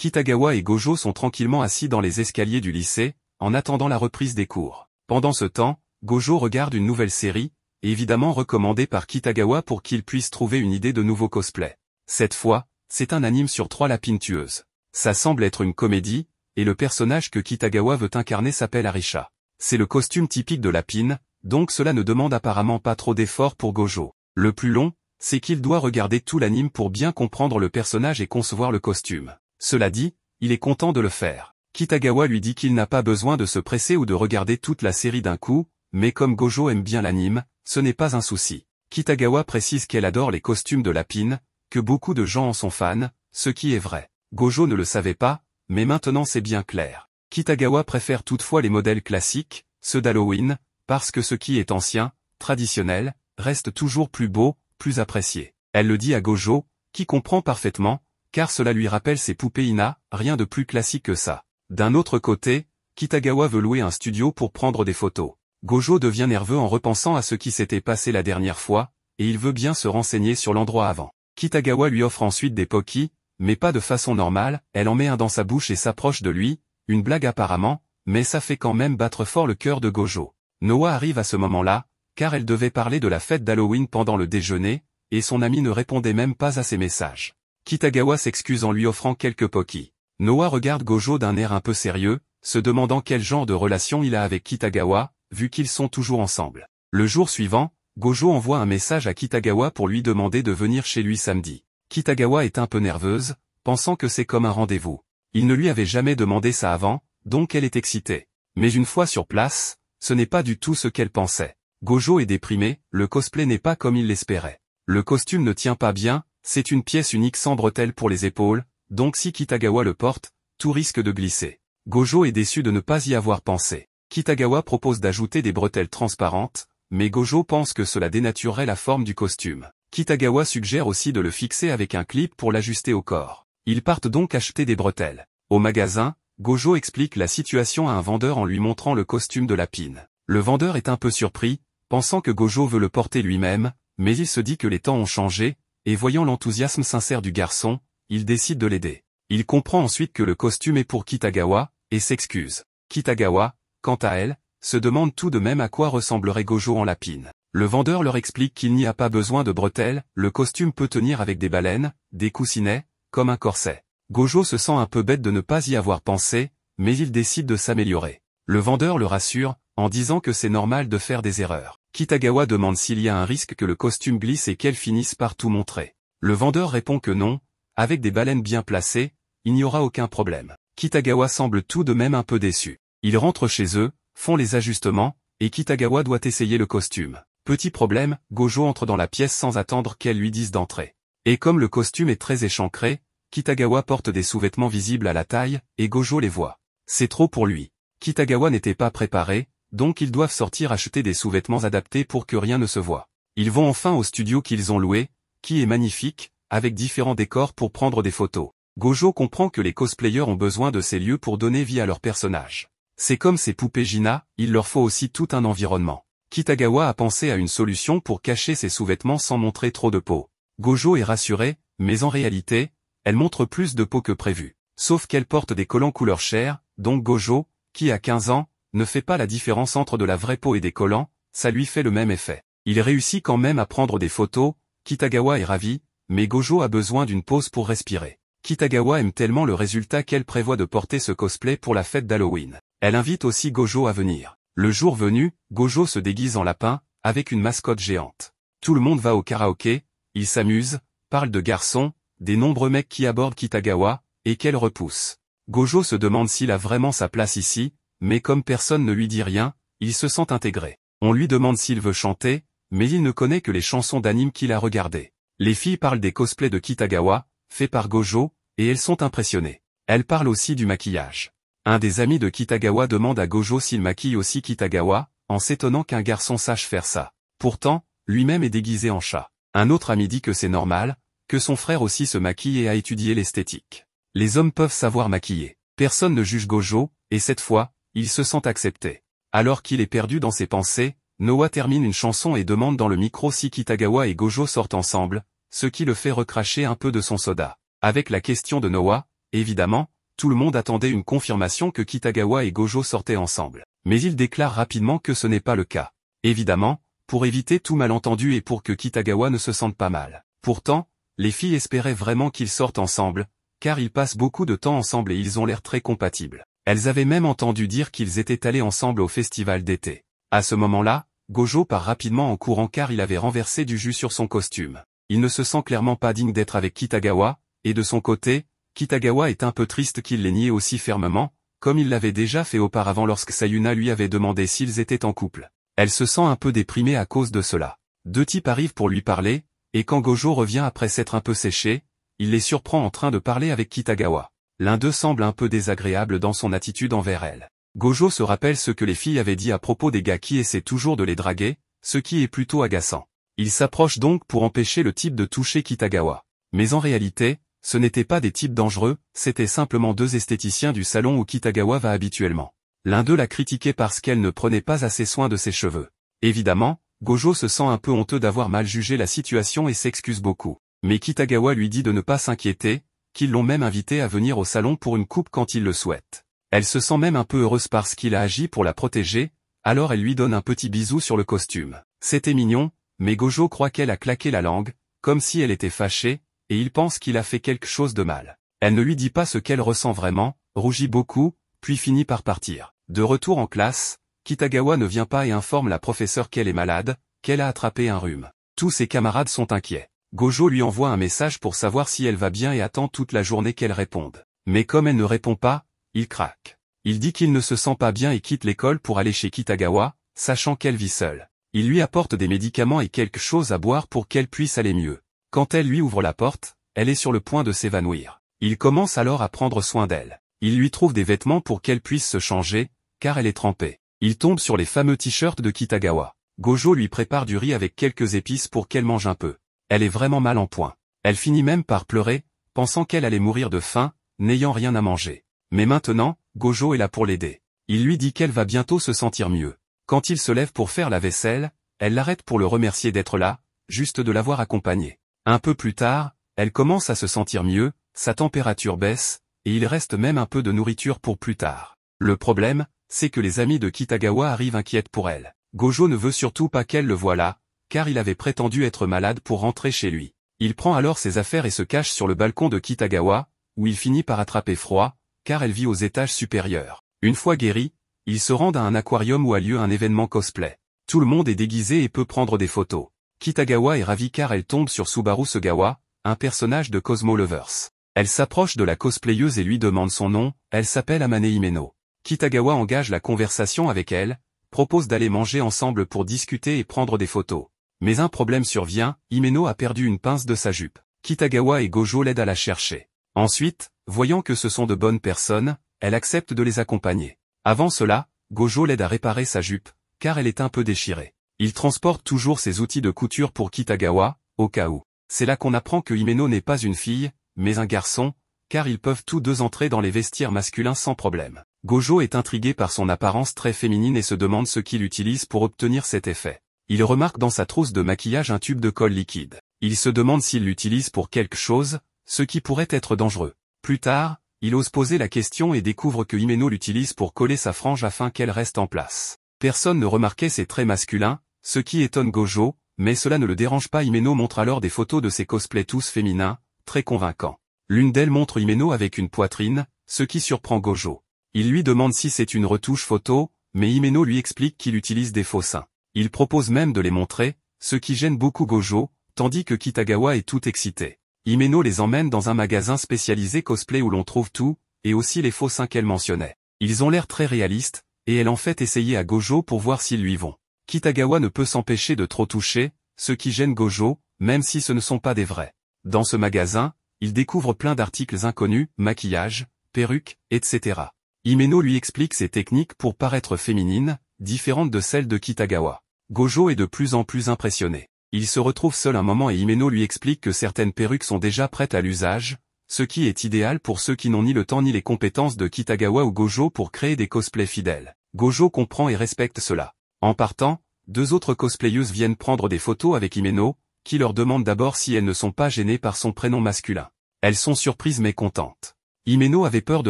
Kitagawa et Gojo sont tranquillement assis dans les escaliers du lycée, en attendant la reprise des cours. Pendant ce temps, Gojo regarde une nouvelle série, évidemment recommandée par Kitagawa pour qu'il puisse trouver une idée de nouveau cosplay. Cette fois, c'est un anime sur 3 lapines tueuses. Ça semble être une comédie, et le personnage que Kitagawa veut incarner s'appelle Arisha. C'est le costume typique de lapine, donc cela ne demande apparemment pas trop d'efforts pour Gojo. Le plus long, c'est qu'il doit regarder tout l'anime pour bien comprendre le personnage et concevoir le costume. Cela dit, il est content de le faire. Kitagawa lui dit qu'il n'a pas besoin de se presser ou de regarder toute la série d'un coup, mais comme Gojo aime bien l'anime, ce n'est pas un souci. Kitagawa précise qu'elle adore les costumes de lapine, que beaucoup de gens en sont fans, ce qui est vrai. Gojo ne le savait pas, mais maintenant c'est bien clair. Kitagawa préfère toutefois les modèles classiques, ceux d'Halloween, parce que ce qui est ancien, traditionnel, reste toujours plus beau, plus apprécié. Elle le dit à Gojo, qui comprend parfaitement, car cela lui rappelle ses poupées Ina, rien de plus classique que ça. D'un autre côté, Kitagawa veut louer un studio pour prendre des photos. Gojo devient nerveux en repensant à ce qui s'était passé la dernière fois, et il veut bien se renseigner sur l'endroit avant. Kitagawa lui offre ensuite des Poki, mais pas de façon normale, elle en met un dans sa bouche et s'approche de lui, une blague apparemment, mais ça fait quand même battre fort le cœur de Gojo. Noah arrive à ce moment-là, car elle devait parler de la fête d'Halloween pendant le déjeuner, et son ami ne répondait même pas à ses messages. Kitagawa s'excuse en lui offrant quelques Poki. Noah regarde Gojo d'un air un peu sérieux, se demandant quel genre de relation il a avec Kitagawa, vu qu'ils sont toujours ensemble. Le jour suivant, Gojo envoie un message à Kitagawa pour lui demander de venir chez lui samedi. Kitagawa est un peu nerveuse, pensant que c'est comme un rendez-vous. Il ne lui avait jamais demandé ça avant, donc elle est excitée. Mais une fois sur place, ce n'est pas du tout ce qu'elle pensait. Gojo est déprimé, le cosplay n'est pas comme il l'espérait. Le costume ne tient pas bien, c'est une pièce unique sans bretelles pour les épaules, donc si Kitagawa le porte, tout risque de glisser. Gojo est déçu de ne pas y avoir pensé. Kitagawa propose d'ajouter des bretelles transparentes, mais Gojo pense que cela dénaturerait la forme du costume. Kitagawa suggère aussi de le fixer avec un clip pour l'ajuster au corps. Ils partent donc acheter des bretelles. Au magasin, Gojo explique la situation à un vendeur en lui montrant le costume de lapine. Le vendeur est un peu surpris, pensant que Gojo veut le porter lui-même, mais il se dit que les temps ont changé, et voyant l'enthousiasme sincère du garçon, il décide de l'aider. Il comprend ensuite que le costume est pour Kitagawa, et s'excuse. Kitagawa, quant à elle, se demande tout de même à quoi ressemblerait Gojo en lapine. Le vendeur leur explique qu'il n'y a pas besoin de bretelles, le costume peut tenir avec des baleines, des coussinets, comme un corset. Gojo se sent un peu bête de ne pas y avoir pensé, mais il décide de s'améliorer. Le vendeur le rassure, en disant que c'est normal de faire des erreurs. Kitagawa demande s'il y a un risque que le costume glisse et qu'elle finisse par tout montrer. Le vendeur répond que non, avec des baleines bien placées, il n'y aura aucun problème. Kitagawa semble tout de même un peu déçu. Ils rentrent chez eux, font les ajustements, et Kitagawa doit essayer le costume. Petit problème, Gojo entre dans la pièce sans attendre qu'elle lui dise d'entrer. Et comme le costume est très échancré, Kitagawa porte des sous-vêtements visibles à la taille, et Gojo les voit. C'est trop pour lui. Kitagawa n'était pas préparé, donc ils doivent sortir acheter des sous-vêtements adaptés pour que rien ne se voie. Ils vont enfin au studio qu'ils ont loué, qui est magnifique, avec différents décors pour prendre des photos. Gojo comprend que les cosplayers ont besoin de ces lieux pour donner vie à leurs personnages. C'est comme ces poupées Gina, il leur faut aussi tout un environnement. Kitagawa a pensé à une solution pour cacher ses sous-vêtements sans montrer trop de peau. Gojo est rassurée, mais en réalité, elle montre plus de peau que prévu. Sauf qu'elle porte des collants couleur chair, donc Gojo, qui a 15 ans, ne fait pas la différence entre de la vraie peau et des collants, ça lui fait le même effet. Il réussit quand même à prendre des photos, Kitagawa est ravi, mais Gojo a besoin d'une pause pour respirer. Kitagawa aime tellement le résultat qu'elle prévoit de porter ce cosplay pour la fête d'Halloween. Elle invite aussi Gojo à venir. Le jour venu, Gojo se déguise en lapin, avec une mascotte géante. Tout le monde va au karaoké, ils s'amusent, parlent de garçons, des nombreux mecs qui abordent Kitagawa, et qu'elle repousse. Gojo se demande s'il a vraiment sa place ici, mais comme personne ne lui dit rien, il se sent intégré. On lui demande s'il veut chanter, mais il ne connaît que les chansons d'anime qu'il a regardées. Les filles parlent des cosplays de Kitagawa, faits par Gojo, et elles sont impressionnées. Elles parlent aussi du maquillage. Un des amis de Kitagawa demande à Gojo s'il maquille aussi Kitagawa, en s'étonnant qu'un garçon sache faire ça. Pourtant, lui-même est déguisé en chat. Un autre ami dit que c'est normal, que son frère aussi se maquille et a étudié l'esthétique. Les hommes peuvent savoir maquiller. Personne ne juge Gojo, et cette fois, il se sent accepté. Alors qu'il est perdu dans ses pensées, Noah termine une chanson et demande dans le micro si Kitagawa et Gojo sortent ensemble, ce qui le fait recracher un peu de son soda. Avec la question de Noah, évidemment, tout le monde attendait une confirmation que Kitagawa et Gojo sortaient ensemble. Mais il déclare rapidement que ce n'est pas le cas. Évidemment, pour éviter tout malentendu et pour que Kitagawa ne se sente pas mal. Pourtant, les filles espéraient vraiment qu'ils sortent ensemble, car ils passent beaucoup de temps ensemble et ils ont l'air très compatibles. Elles avaient même entendu dire qu'ils étaient allés ensemble au festival d'été. À ce moment-là, Gojo part rapidement en courant car il avait renversé du jus sur son costume. Il ne se sent clairement pas digne d'être avec Kitagawa, et de son côté, Kitagawa est un peu triste qu'il l'ait nié aussi fermement, comme il l'avait déjà fait auparavant lorsque Sayuna lui avait demandé s'ils étaient en couple. Elle se sent un peu déprimée à cause de cela. Deux types arrivent pour lui parler, et quand Gojo revient après s'être un peu séché, il les surprend en train de parler avec Kitagawa. L'un d'eux semble un peu désagréable dans son attitude envers elle. Gojo se rappelle ce que les filles avaient dit à propos des gars qui essaient toujours de les draguer, ce qui est plutôt agaçant. Il s'approche donc pour empêcher le type de toucher Kitagawa. Mais en réalité, ce n'étaient pas des types dangereux, c'étaient simplement deux esthéticiens du salon où Kitagawa va habituellement. L'un d'eux l'a critiqué parce qu'elle ne prenait pas assez soin de ses cheveux. Évidemment, Gojo se sent un peu honteux d'avoir mal jugé la situation et s'excuse beaucoup. Mais Kitagawa lui dit de ne pas s'inquiéter, qu'ils l'ont même invité à venir au salon pour une coupe quand il le souhaite. Elle se sent même un peu heureuse parce qu'il a agi pour la protéger, alors elle lui donne un petit bisou sur le costume. C'était mignon, mais Gojo croit qu'elle a claqué la langue, comme si elle était fâchée, et il pense qu'il a fait quelque chose de mal. Elle ne lui dit pas ce qu'elle ressent vraiment, rougit beaucoup, puis finit par partir. De retour en classe, Kitagawa ne vient pas et informe la professeure qu'elle est malade, qu'elle a attrapé un rhume. Tous ses camarades sont inquiets. Gojo lui envoie un message pour savoir si elle va bien et attend toute la journée qu'elle réponde. Mais comme elle ne répond pas, il craque. Il dit qu'il ne se sent pas bien et quitte l'école pour aller chez Kitagawa, sachant qu'elle vit seule. Il lui apporte des médicaments et quelque chose à boire pour qu'elle puisse aller mieux. Quand elle lui ouvre la porte, elle est sur le point de s'évanouir. Il commence alors à prendre soin d'elle. Il lui trouve des vêtements pour qu'elle puisse se changer, car elle est trempée. Il tombe sur les fameux t-shirts de Kitagawa. Gojo lui prépare du riz avec quelques épices pour qu'elle mange un peu. Elle est vraiment mal en point. Elle finit même par pleurer, pensant qu'elle allait mourir de faim, n'ayant rien à manger. Mais maintenant, Gojo est là pour l'aider. Il lui dit qu'elle va bientôt se sentir mieux. Quand il se lève pour faire la vaisselle, elle l'arrête pour le remercier d'être là, juste de l'avoir accompagné. Un peu plus tard, elle commence à se sentir mieux, sa température baisse, et il reste même un peu de nourriture pour plus tard. Le problème, c'est que les amis de Kitagawa arrivent inquiètes pour elle. Gojo ne veut surtout pas qu'elle le voie là, car il avait prétendu être malade pour rentrer chez lui. Il prend alors ses affaires et se cache sur le balcon de Kitagawa, où il finit par attraper froid, car elle vit aux étages supérieurs. Une fois guéri, ils se rendent à un aquarium où a lieu un événement cosplay. Tout le monde est déguisé et peut prendre des photos. Kitagawa est ravie car elle tombe sur Subaru Sugawa, un personnage de Cosmo Lovers. Elle s'approche de la cosplayeuse et lui demande son nom, elle s'appelle Amane Himeno. Kitagawa engage la conversation avec elle, propose d'aller manger ensemble pour discuter et prendre des photos. Mais un problème survient, Himeno a perdu une pince de sa jupe. Kitagawa et Gojo l'aident à la chercher. Ensuite, voyant que ce sont de bonnes personnes, elle accepte de les accompagner. Avant cela, Gojo l'aide à réparer sa jupe, car elle est un peu déchirée. Il transporte toujours ses outils de couture pour Kitagawa, au cas où. C'est là qu'on apprend que Himeno n'est pas une fille, mais un garçon, car ils peuvent tous deux entrer dans les vestiaires masculins sans problème. Gojo est intrigué par son apparence très féminine et se demande ce qu'il utilise pour obtenir cet effet. Il remarque dans sa trousse de maquillage un tube de colle liquide. Il se demande s'il l'utilise pour quelque chose, ce qui pourrait être dangereux. Plus tard, il ose poser la question et découvre que Himeno l'utilise pour coller sa frange afin qu'elle reste en place. Personne ne remarquait ses traits masculins, ce qui étonne Gojo, mais cela ne le dérange pas. Himeno montre alors des photos de ses cosplays tous féminins, très convaincants. L'une d'elles montre Himeno avec une poitrine, ce qui surprend Gojo. Il lui demande si c'est une retouche photo, mais Himeno lui explique qu'il utilise des faux seins. Il propose même de les montrer, ce qui gêne beaucoup Gojo, tandis que Kitagawa est tout excité. Himeno les emmène dans un magasin spécialisé cosplay où l'on trouve tout, et aussi les faux seins qu'elle mentionnait. Ils ont l'air très réalistes, et elle en fait essayer à Gojo pour voir s'ils lui vont. Kitagawa ne peut s'empêcher de trop toucher, ce qui gêne Gojo, même si ce ne sont pas des vrais. Dans ce magasin, il découvre plein d'articles inconnus, maquillage, perruques, etc. Himeno lui explique ses techniques pour paraître féminine, différentes de celles de Kitagawa. Gojo est de plus en plus impressionné. Il se retrouve seul un moment et Himeno lui explique que certaines perruques sont déjà prêtes à l'usage, ce qui est idéal pour ceux qui n'ont ni le temps ni les compétences de Kitagawa ou Gojo pour créer des cosplays fidèles. Gojo comprend et respecte cela. En partant, deux autres cosplayeuses viennent prendre des photos avec Himeno, qui leur demande d'abord si elles ne sont pas gênées par son prénom masculin. Elles sont surprises mais contentes. Himeno avait peur de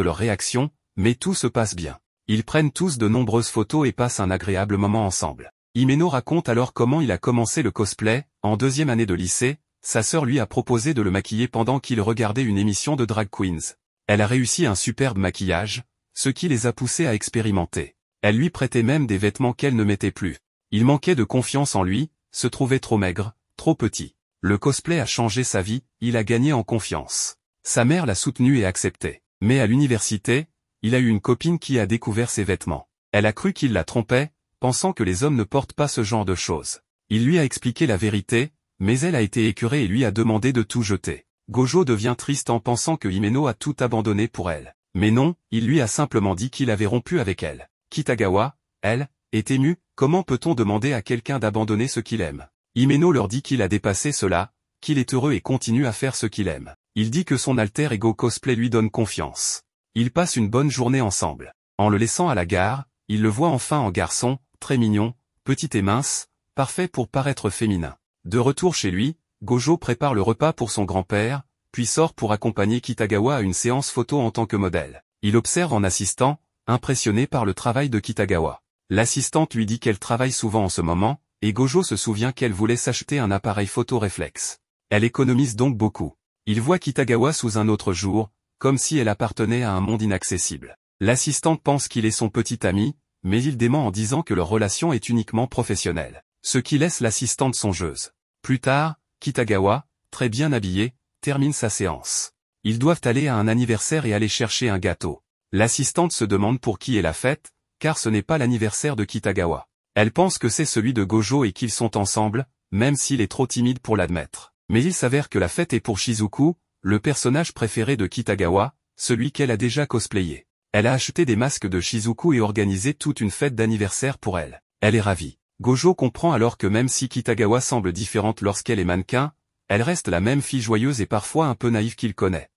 leur réaction, mais tout se passe bien. Ils prennent tous de nombreuses photos et passent un agréable moment ensemble. Himeno raconte alors comment il a commencé le cosplay. En 2e année de lycée, sa sœur lui a proposé de le maquiller pendant qu'il regardait une émission de drag queens. Elle a réussi un superbe maquillage, ce qui les a poussés à expérimenter. Elle lui prêtait même des vêtements qu'elle ne mettait plus. Il manquait de confiance en lui, se trouvait trop maigre, trop petit. Le cosplay a changé sa vie, il a gagné en confiance. Sa mère l'a soutenu et accepté. Mais à l'université, il a eu une copine qui a découvert ses vêtements. Elle a cru qu'il la trompait, pensant que les hommes ne portent pas ce genre de choses. Il lui a expliqué la vérité, mais elle a été écœurée et lui a demandé de tout jeter. Gojo devient triste en pensant que Himeno a tout abandonné pour elle. Mais non, il lui a simplement dit qu'il avait rompu avec elle. Kitagawa, elle, est émue. Comment peut-on demander à quelqu'un d'abandonner ce qu'il aime? Himeno leur dit qu'il a dépassé cela, qu'il est heureux et continue à faire ce qu'il aime. Il dit que son alter ego cosplay lui donne confiance. Ils passent une bonne journée ensemble. En le laissant à la gare, il le voit enfin en garçon, très mignon, petit et mince, parfait pour paraître féminin. De retour chez lui, Gojo prépare le repas pour son grand-père, puis sort pour accompagner Kitagawa à une séance photo en tant que modèle. Il observe en assistant, impressionné par le travail de Kitagawa. L'assistante lui dit qu'elle travaille souvent en ce moment, et Gojo se souvient qu'elle voulait s'acheter un appareil photo réflexe. Elle économise donc beaucoup. Il voit Kitagawa sous un autre jour, comme si elle appartenait à un monde inaccessible. L'assistante pense qu'il est son petit ami, mais il dément en disant que leur relation est uniquement professionnelle, ce qui laisse l'assistante songeuse. Plus tard, Kitagawa, très bien habillé, termine sa séance. Ils doivent aller à un anniversaire et aller chercher un gâteau. L'assistante se demande pour qui est la fête, car ce n'est pas l'anniversaire de Kitagawa. Elle pense que c'est celui de Gojo et qu'ils sont ensemble, même s'il est trop timide pour l'admettre. Mais il s'avère que la fête est pour Shizuku, le personnage préféré de Kitagawa, celui qu'elle a déjà cosplayé. Elle a acheté des masques de Shizuku et organisé toute une fête d'anniversaire pour elle. Elle est ravie. Gojo comprend alors que même si Kitagawa semble différente lorsqu'elle est mannequin, elle reste la même fille joyeuse et parfois un peu naïve qu'il connaît.